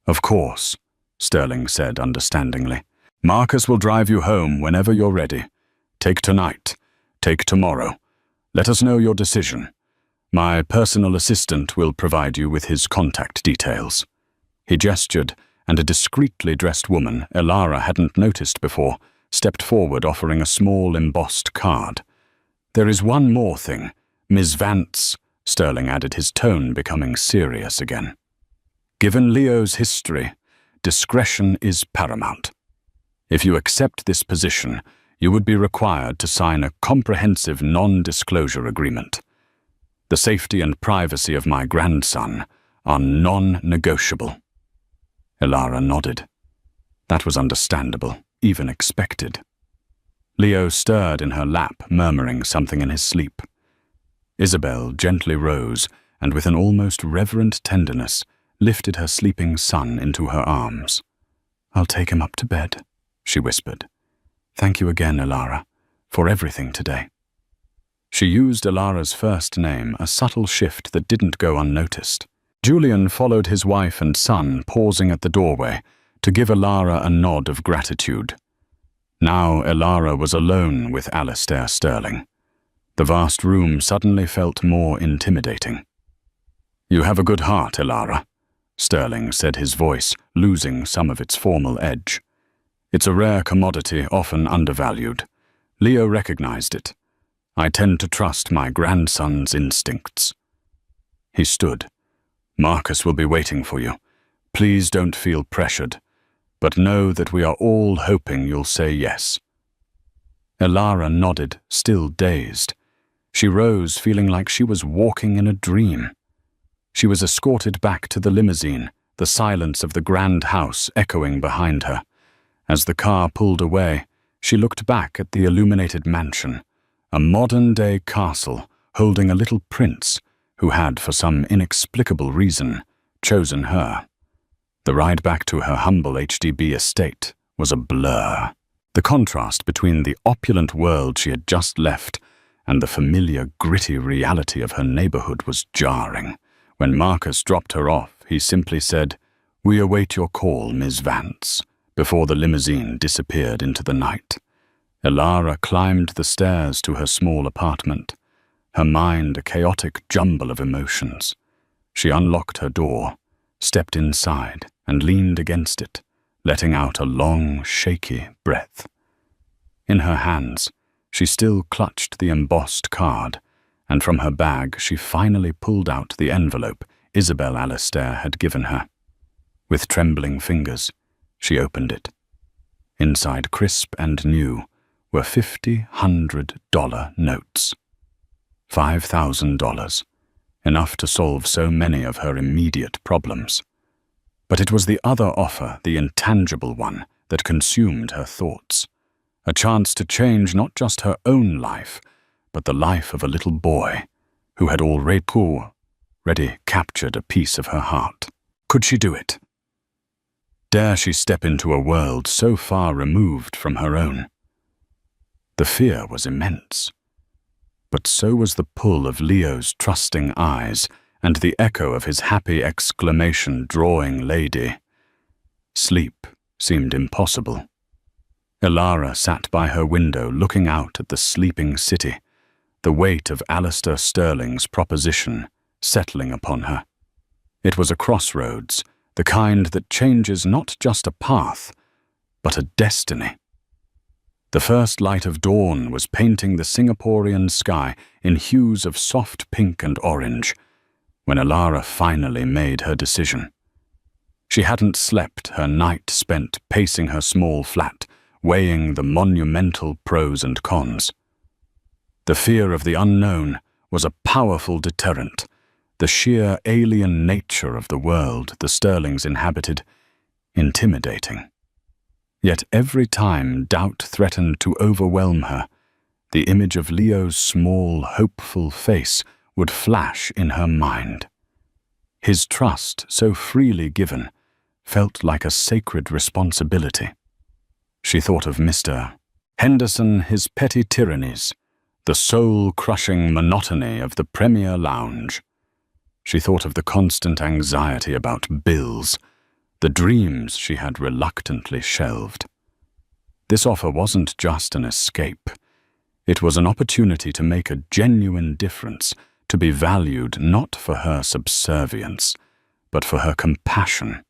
Speaker 1: "Of course," Sterling said understandingly. "Marcus will drive you home whenever you're ready. Take tonight. Take tomorrow. Let us know your decision. My personal assistant will provide you with his contact details." He gestured, and a discreetly dressed woman Elara hadn't noticed before stepped forward, offering a small embossed card. "There is one more thing, Ms. Vance," Sterling added, his tone becoming serious again. "Given Leo's history, discretion is paramount. If you accept this position, you would be required to sign a comprehensive non-disclosure agreement. The safety and privacy of my grandson are non-negotiable." Elara nodded. That was understandable, even expected. Leo stirred in her lap, murmuring something in his sleep. Isabel gently rose and, with an almost reverent tenderness, lifted her sleeping son into her arms. "I'll take him up to bed," she whispered. "Thank you again, Elara, for everything today. She used Elara's first name, a subtle shift that didn't go unnoticed. Julian followed his wife and son, pausing at the doorway, to give Elara a nod of gratitude. Now Elara was alone with Alistair Sterling. The vast room suddenly felt more intimidating. "You have a good heart, Elara," Sterling said, his voice losing some of its formal edge. "It's a rare commodity, often undervalued. Leo recognized it. I tend to trust my grandson's instincts." He stood. "Marcus will be waiting for you. Please don't feel pressured, but know that we are all hoping you'll say yes." Elara nodded, still dazed. She rose, feeling like she was walking in a dream. She was escorted back to the limousine, the silence of the grand house echoing behind her. As the car pulled away, she looked back at the illuminated mansion, a modern-day castle holding a little prince who had, for some inexplicable reason, chosen her. The ride back to her humble HDB estate was a blur. The contrast between the opulent world she had just left and the familiar, gritty reality of her neighborhood was jarring. When Marcus dropped her off, he simply said, "We await your call, Ms. Vance," before the limousine disappeared into the night. Elara climbed the stairs to her small apartment, her mind a chaotic jumble of emotions. She unlocked her door, stepped inside, and leaned against it, letting out a long, shaky breath. In her hands, she still clutched the embossed card, and from her bag she finally pulled out the envelope Isabel Alistair had given her. With trembling fingers, she opened it. Inside, crisp and new, were $50 notes. $5,000, enough to solve so many of her immediate problems. But it was the other offer, the intangible one, that consumed her thoughts. A chance to change not just her own life, but the life of a little boy who had already captured a piece of her heart. Could she do it? Dare she step into a world so far removed from her own? The fear was immense. But so was the pull of Leo's trusting eyes and the echo of his happy exclamation drawing Lady. Sleep seemed impossible. Elara sat by her window looking out at the sleeping city, the weight of Alistair Sterling's proposition settling upon her. It was a crossroads, the kind that changes not just a path, but a destiny. The first light of dawn was painting the Singaporean sky in hues of soft pink and orange, when Elara finally made her decision. She hadn't slept, her night spent pacing her small flat, weighing the monumental pros and cons. The fear of the unknown was a powerful deterrent, the sheer alien nature of the world the Sterlings inhabited, intimidating. Yet every time doubt threatened to overwhelm her, the image of Leo's small, hopeful face would flash in her mind. His trust, so freely given, felt like a sacred responsibility. She thought of Mr. Henderson, his petty tyrannies, the soul-crushing monotony of the Premier Lounge. She thought of the constant anxiety about bills, the dreams she had reluctantly shelved. This offer wasn't just an escape. It was an opportunity to make a genuine difference, to be valued not for her subservience, but for her compassion.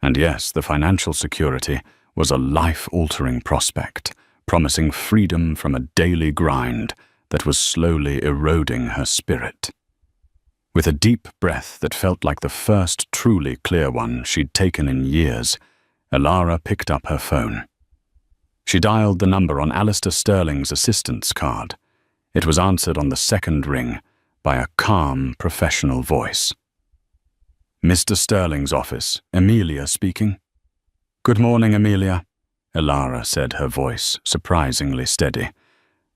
Speaker 1: And yes, the financial security was a life-altering prospect, promising freedom from a daily grind that was slowly eroding her spirit. With a deep breath that felt like the first truly clear one she'd taken in years, Elara picked up her phone. She dialed the number on Alistair Sterling's assistance card. It was answered on the second ring by a calm, professional voice. "Mr. Sterling's office, Amelia speaking." "Good morning, Amelia," Elara said, her voice surprisingly steady.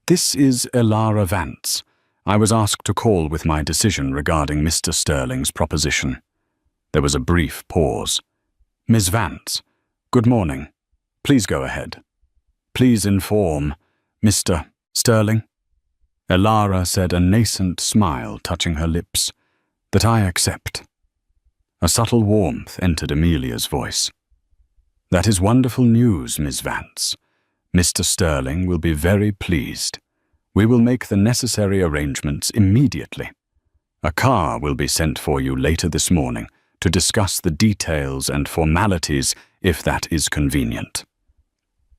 Speaker 1: "This is Elara Vance. I was asked to call with my decision regarding Mr. Sterling's proposition." There was a brief pause. "Ms. Vance, good morning. Please go ahead. Please inform Mr. "Sterling," Elara said, a nascent smile touching her lips, "that I accept." A subtle warmth entered Amelia's voice. "That is wonderful news, Miss Vance. Mr. Sterling will be very pleased. We will make the necessary arrangements immediately. A car will be sent for you later this morning to discuss the details and formalities if that is convenient."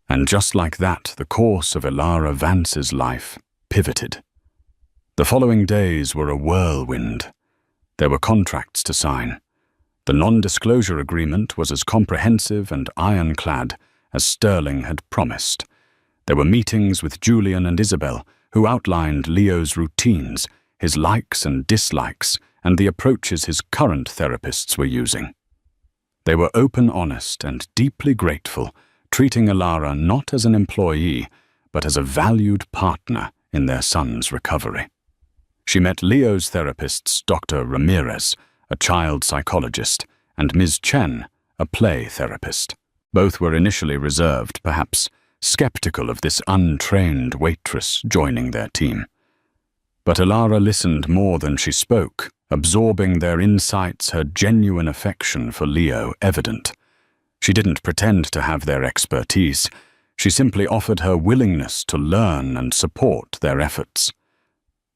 Speaker 1: And just like that, the course of Elara Vance's life pivoted. The following days were a whirlwind. There were contracts to sign. The non-disclosure agreement was as comprehensive and ironclad as Sterling had promised. There were meetings with Julian and Isabel, who outlined Leo's routines, his likes and dislikes, and the approaches his current therapists were using. They were open, honest, and deeply grateful, treating Elara not as an employee, but as a valued partner in their son's recovery. She met Leo's therapists, Dr. Ramirez, a child psychologist, and Ms. Chen, a play therapist. Both were initially reserved, perhaps skeptical of this untrained waitress joining their team. But Elara listened more than she spoke, absorbing their insights, her genuine affection for Leo evident. She didn't pretend to have their expertise. She simply offered her willingness to learn and support their efforts.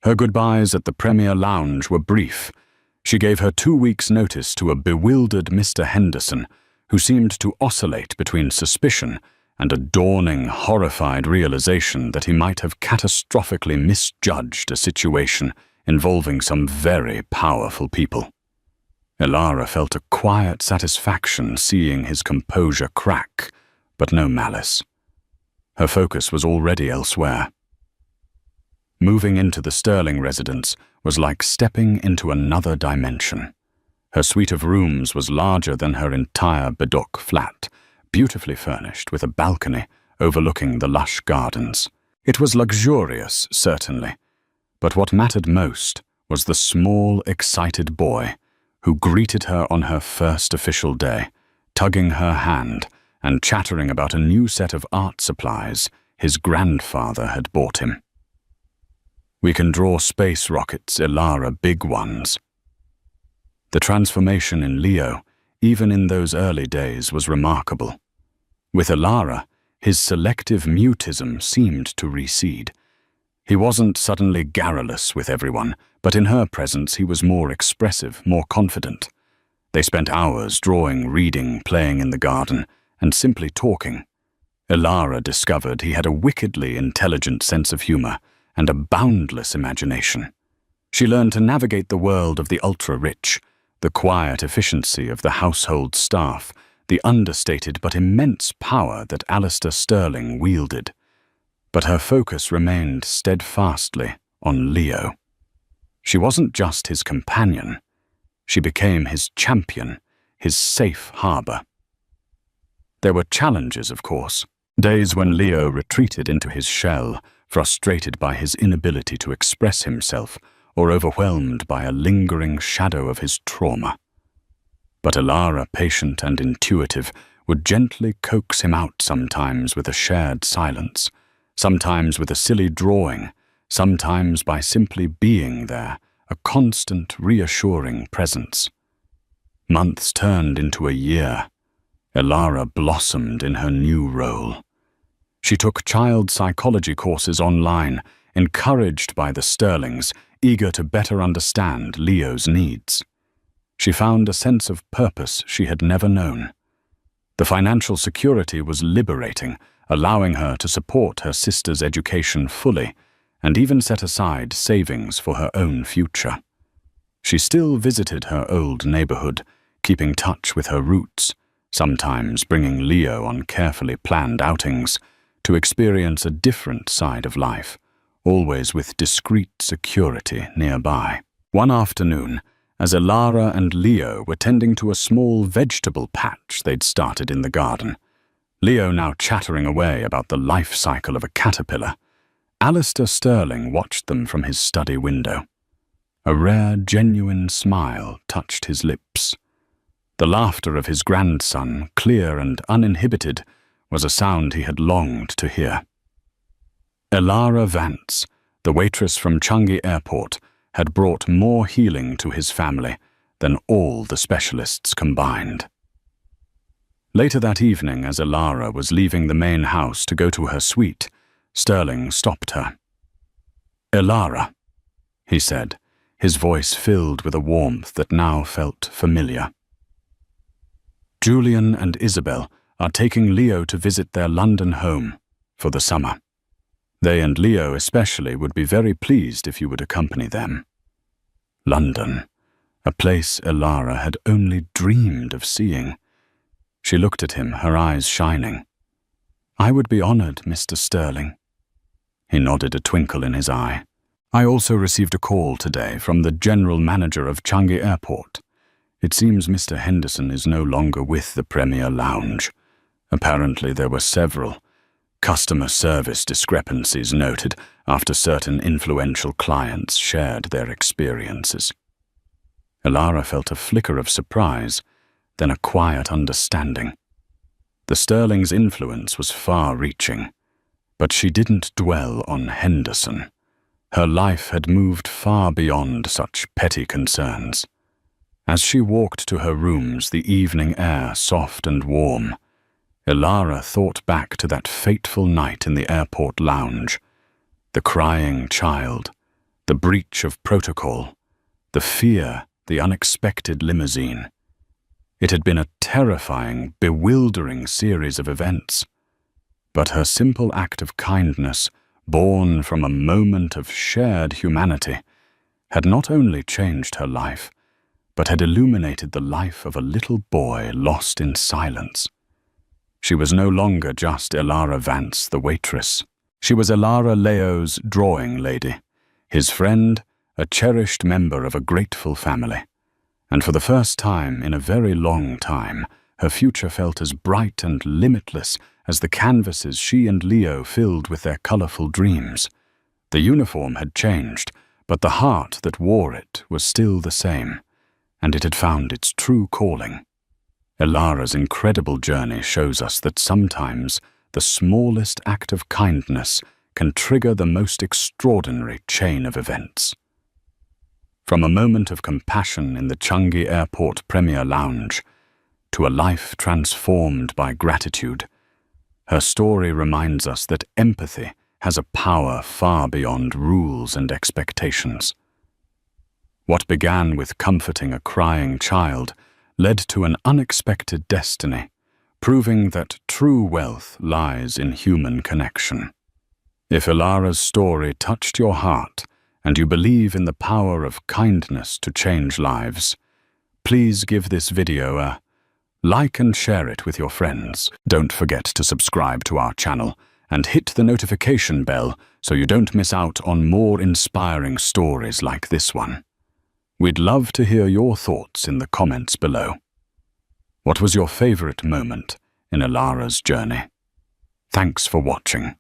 Speaker 1: Her goodbyes at the Premier Lounge were brief. She gave her 2 weeks' notice to a bewildered Mr. Henderson, who seemed to oscillate between suspicion and a dawning, horrified realization that he might have catastrophically misjudged a situation involving some very powerful people. Elara felt a quiet satisfaction seeing his composure crack, but no malice. Her focus was already elsewhere. Moving into the Sterling residence was like stepping into another dimension. Her suite of rooms was larger than her entire Bedok flat, beautifully furnished with a balcony overlooking the lush gardens. It was luxurious, certainly, but what mattered most was the small, excited boy who greeted her on her first official day, tugging her hand and chattering about a new set of art supplies his grandfather had bought him. "We can draw space rockets, Elara, big ones." The transformation in Leo, even in those early days, was remarkable. With Elara, his selective mutism seemed to recede. He wasn't suddenly garrulous with everyone, but in her presence he was more expressive, more confident. They spent hours drawing, reading, playing in the garden, and simply talking. Elara discovered he had a wickedly intelligent sense of humor and a boundless imagination. She learned to navigate the world of the ultra-rich, the quiet efficiency of the household staff, the understated but immense power that Alistair Sterling wielded. But her focus remained steadfastly on Leo. She wasn't just his companion. She became his champion, his safe harbor. There were challenges, of course. Days when Leo retreated into his shell, frustrated by his inability to express himself or overwhelmed by a lingering shadow of his trauma. But Elara, patient and intuitive, would gently coax him out sometimes with a shared silence, sometimes with a silly drawing, sometimes by simply being there, a constant, reassuring presence. Months turned into a year. Elara blossomed in her new role. She took child psychology courses online, encouraged by the Sterlings, eager to better understand Leo's needs. She found a sense of purpose she had never known. The financial security was liberating, allowing her to support her sister's education fully, and even set aside savings for her own future. She still visited her old neighborhood, keeping touch with her roots, sometimes bringing Leo on carefully planned outings to experience a different side of life, always with discreet security nearby. One afternoon, as Elara and Leo were tending to a small vegetable patch they'd started in the garden, Leo now chattering away about the life cycle of a caterpillar, Alistair Sterling watched them from his study window. A rare, genuine smile touched his lips. The laughter of his grandson, clear and uninhibited, was a sound he had longed to hear. Elara Vance, the waitress from Changi Airport, had brought more healing to his family than all the specialists combined. Later that evening, as Elara was leaving the main house to go to her suite, Sterling stopped her. "Elara," he said, his voice filled with a warmth that now felt familiar. "Julian and Isabel are taking Leo to visit their London home for the summer. They and Leo especially would be very pleased if you would accompany them." London, a place Elara had only dreamed of seeing. She looked at him, her eyes shining. "I would be honored, Mr. Sterling." He nodded, a twinkle in his eye. "I also received a call today from the general manager of Changi Airport. It seems Mr. Henderson is no longer with the Premier Lounge. Apparently there were several customer service discrepancies noted after certain influential clients shared their experiences." Elara felt a flicker of surprise, then a quiet understanding. The Sterling's influence was far-reaching, but she didn't dwell on Henderson. Her life had moved far beyond such petty concerns. As she walked to her rooms, the evening air soft and warm, Elara thought back to that fateful night in the airport lounge. The crying child, the breach of protocol, the fear, the unexpected limousine. It had been a terrifying, bewildering series of events. But her simple act of kindness, born from a moment of shared humanity, had not only changed her life, but had illuminated the life of a little boy lost in silence. She was no longer just Elara Vance, the waitress. She was Elara Leo's drawing lady, his friend, a cherished member of a grateful family. And for the first time in a very long time, her future felt as bright and limitless as the canvases she and Leo filled with their colorful dreams. The uniform had changed, but the heart that wore it was still the same, and it had found its true calling. Elara's incredible journey shows us that sometimes the smallest act of kindness can trigger the most extraordinary chain of events. From a moment of compassion in the Changi Airport Premier Lounge to a life transformed by gratitude, her story reminds us that empathy has a power far beyond rules and expectations. What began with comforting a crying child led to an unexpected destiny, proving that true wealth lies in human connection. If Elara's story touched your heart and you believe in the power of kindness to change lives, please give this video a like and share it with your friends. Don't forget to subscribe to our channel and hit the notification bell so you don't miss out on more inspiring stories like this one. We'd love to hear your thoughts in the comments below. What was your favorite moment in Elara's journey? Thanks for watching.